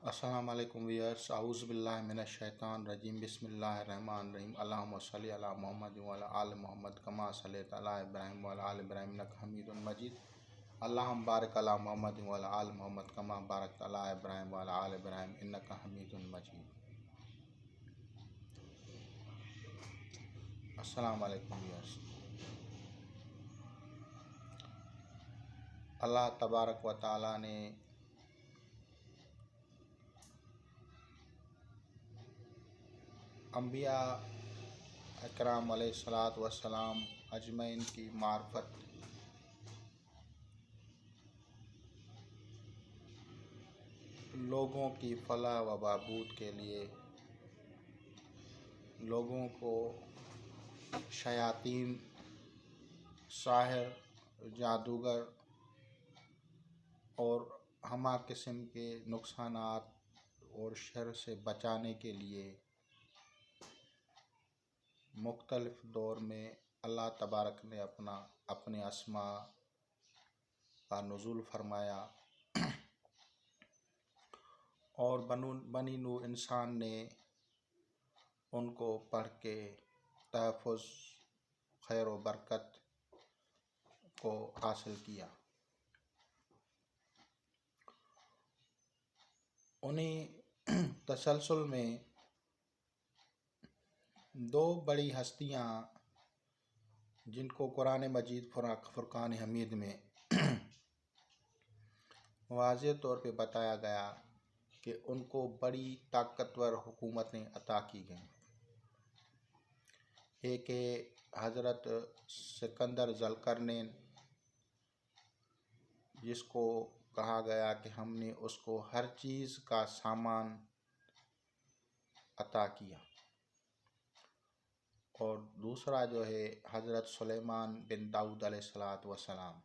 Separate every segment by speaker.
Speaker 1: السلام علیکم ویئرس، اعوذ باللہ من الشیطان الرجیم، بسم اللہ الرحمن الرحیم، اللہم صلی علی محمد وعلی آل محمد کما صلیت علی ابراہیم وعلی آل ابراہیم انک حمید مجید، اللہم بارک علی محمد وعلی آل محمد کما بارکت علی ابراہیم وعلی آل ابراہیم انک حمید مجید۔ السلام علیکم ویئرس، اللہ تبارک و تعالیٰ نے انبیاء اکرام علیہ الصلاۃ والسلام اجمعین کی معرفت لوگوں کی فلاح و بہبود کے لیے لوگوں کو شیاطین، ساحر، جادوگر اور ہمہ قسم کے نقصانات اور شر سے بچانے کے لیے مختلف دور میں اللہ تبارک نے اپنے اسماء کا نزول فرمایا، اور بنی نوع انسان نے ان کو پڑھ کے تحفظ، خیر و برکت کو حاصل کیا۔ انہیں تسلسل میں دو بڑی ہستیاں جن کو قرآن مجید فرقان حمید میں واضح طور پہ بتایا گیا کہ ان کو بڑی طاقتور حکومتیں عطا کی گئیں۔ ایک حضرت سکندر ذوالقرنین، جس کو کہا گیا کہ ہم نے اس کو ہر چیز کا سامان عطا کیا، اور دوسرا جو ہے حضرت سلیمان بن داؤد علیہ السلام۔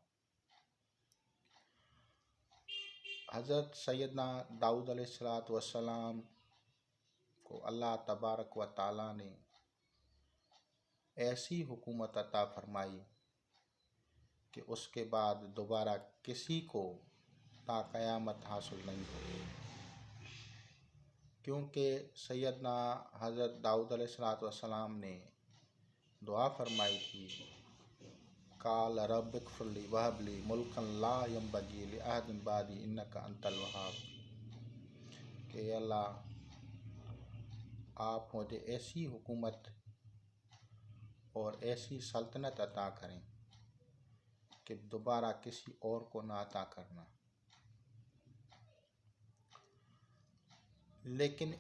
Speaker 1: حضرت سیدنا داؤد علیہ السلام کو اللہ تبارک و تعالیٰ نے ایسی حکومت عطا فرمائی کہ اس کے بعد دوبارہ کسی کو تا قیامت حاصل نہیں ہوگی، کیونکہ سیدنا حضرت داؤد علیہ السلام نے دعا فرمائی تھی، قال رب اغفر لی وہب لی ملکا لا ینبغی لأحد بعدی انک انت الوہاب، کہ اے اللہ آپ مجھے ایسی حکومت اور ایسی سلطنت عطا کریں کہ دوبارہ کسی اور کو نہ عطا کرنا۔ لیکن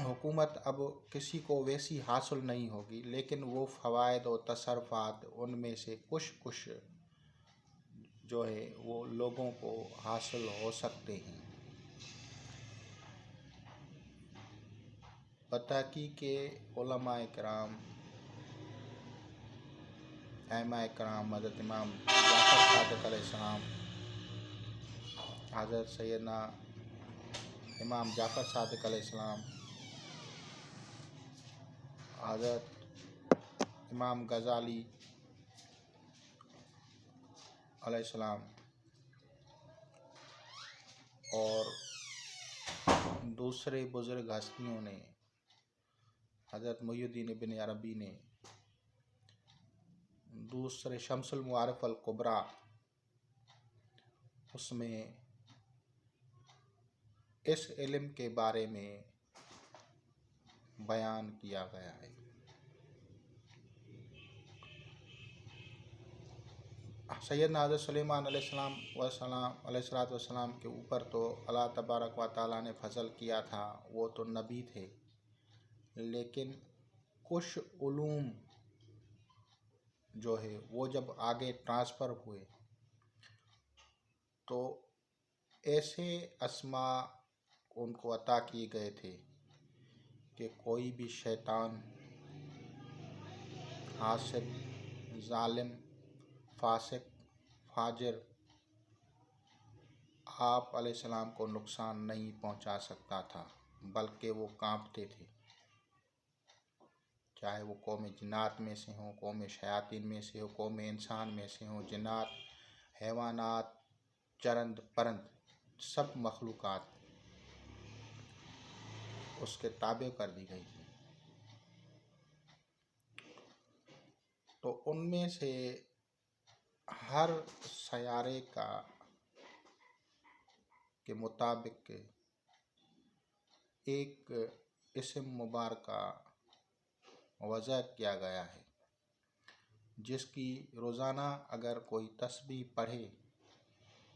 Speaker 1: حکومت اب کسی کو ویسی حاصل نہیں ہوگی، لیکن وہ فوائد و تصرفات ان میں سے کچھ جو ہے وہ لوگوں کو حاصل ہو سکتے ہیں۔ بتحقیق کہ علماء کرام، ائمہ کرام، حضرت امام جعفر صادق علیہ السلام، حضرت سیدنا امام جعفر صادق علیہ السلام، حضرت امام غزالی علیہ السلام، اور دوسرے بزرگ ہستیوں نے، حضرت محی الدین ابن عربی نے، دوسرے شمس المعارف الکبریٰ، اس میں اس علم کے بارے میں بیان کیا گیا ہے۔ سیدنا حضرت سلیمان علیہ السلام کے اوپر تو اللہ تبارک و تعالیٰ نے فضل کیا تھا، وہ تو نبی تھے، لیکن کچھ علوم جو ہے وہ جب آگے ٹرانسفر ہوئے تو ایسے اسماء ان کو عطا کیے گئے تھے کہ کوئی بھی شیطان، حاسد، ظالم، فاسق، فاجر آپ علیہ السلام کو نقصان نہیں پہنچا سکتا تھا، بلکہ وہ کانپتے تھے، چاہے وہ قوم جنات میں سے ہوں، قوم شیاطین میں سے ہو، قوم انسان میں سے ہوں، جنات، حیوانات، چرند پرند، سب مخلوقات اس کے تابع کر دی گئی تھی۔ تو ان میں سے ہر سیارے کے مطابق ایک اسم مبارکہ وضع کیا گیا ہے، جس کی روزانہ اگر کوئی تسبیح پڑھے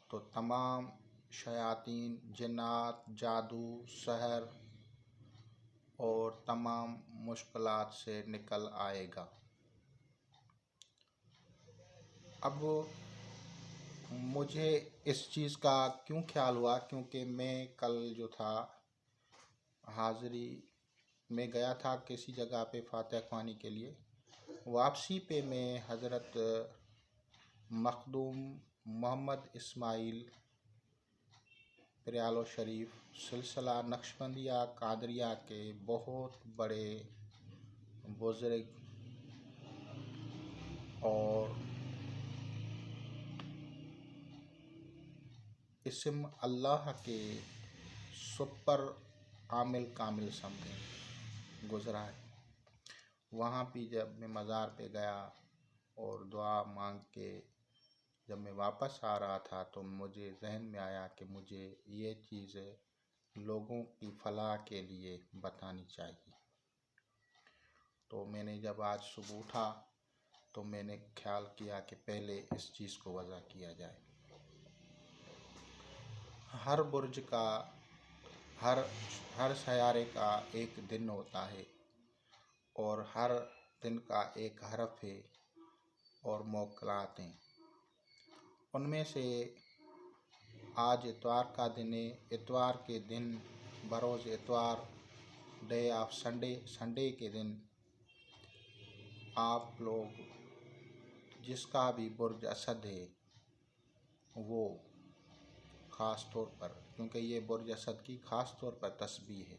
Speaker 1: تو تمام شیاطین، جنات، جادو، سحر اور تمام مشکلات سے نکل آئے گا۔ اب مجھے اس چیز کا کیوں خیال ہوا، کیونکہ میں کل جو تھا حاضری میں گیا تھا کسی جگہ پہ فاتح خوانی کے لیے۔ واپسی پہ میں حضرت مخدوم محمد اسماعیل پریالو شریف سلسلہ نقشبندیہ قادریہ کے بہت بڑے بزرگ اور اسم اللہ کے سپر عامل کامل سمجھیں گزرا ہے۔ وہاں بھی جب میں مزار پہ گیا اور دعا مانگ کے جب میں واپس آ رہا تھا تو مجھے ذہن میں آیا کہ مجھے یہ چیزیں لوگوں کی فلاح کے لیے بتانی چاہیے۔ تو میں نے جب آج صبح اٹھا تو میں نے خیال کیا کہ پہلے اس چیز کو وضع کیا جائے۔ ہر برج کا، ہر سیارے کا ایک دن ہوتا ہے اور ہر دن کا ایک حرف ہے اور موکلات ہیں۔ ان میں سے آج اتوار کا دن ہے۔ اتوار کے دن بروز اتوار، ڈے آف سنڈے کے دن آپ لوگ جس کا بھی برج اسد ہے وہ خاص طور پر، کیونکہ یہ برج اسد کی خاص طور پر تسبیح ہے،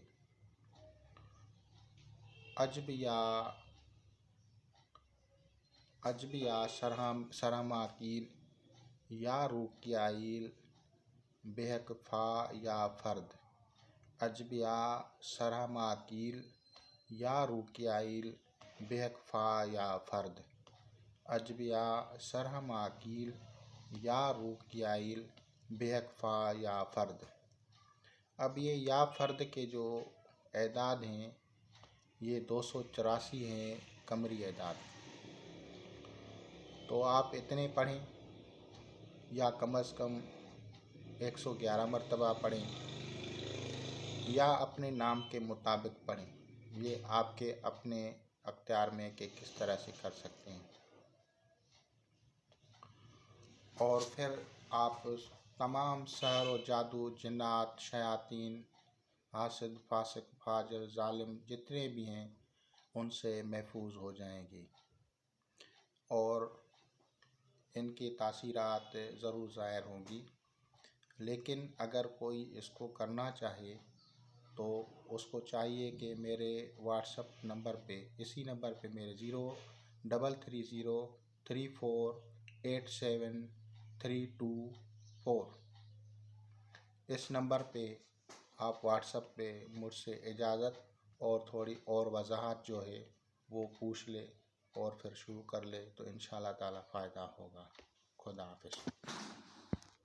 Speaker 1: عجبیہ سرہماکیل یا روکیائیل بحق فا یا فرد، عجبیہ سرہماکیل یا روکیائیل بحق فا یا فرد، عجبیہ سرہماکیل یا روکیائیل بحق فا یا فرد۔ اب یہ یا فرد کے جو اعداد ہیں یہ 284 ہیں قمری اعداد۔ تو آپ اتنے پڑھیں یا کم از کم 111 مرتبہ پڑھیں یا اپنے نام کے مطابق پڑھیں، یہ آپ کے اپنے اختیار میں کہ کس طرح سے کر سکتے ہیں۔ اور پھر آپ تمام سحر و جادو، جنات، شیاطین، حاسد، فاسق، فاجر، ظالم جتنے بھی ہیں ان سے محفوظ ہو جائیں گے اور ان کی تاثیرات ضرور ظاہر ہوں گی۔ لیکن اگر کوئی اس کو کرنا چاہے تو اس کو چاہیے کہ میرے واٹس اپ نمبر پہ، اسی نمبر پہ میرے 0303087324 اس نمبر پہ آپ واٹس اپ پہ مجھ سے اجازت اور تھوڑی اور وضاحت جو ہے وہ پوچھ لے اور پھر شروع کر لے تو انشاءاللہ تعالی فائدہ ہوگا۔ خدا حافظ۔